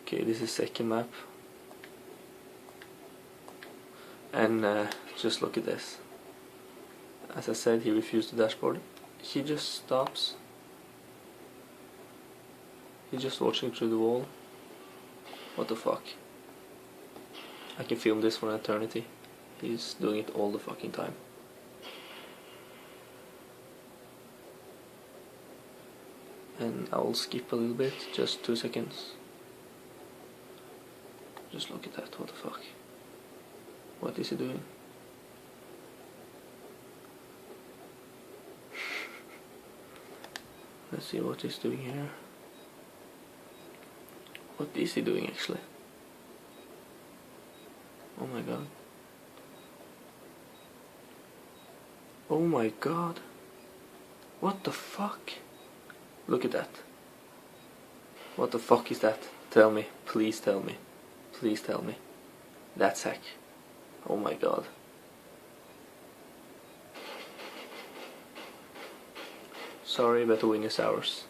Okay, this is second map. And just look at this. As I said, he refused the dashboard. He just stops. He's just watching through the wall. What the fuck? I can film this for an eternity. He's doing it all the fucking time. And I'll skip a little bit, just 2 seconds. Just look at that, what the fuck? What is he doing? Let's see what he's doing here. What is he doing actually? Oh my god. Oh my god. What the fuck? Look at that. What the fuck is that? Tell me. Please tell me. Please tell me. That's hack. Oh my god. Sorry, but the win is ours.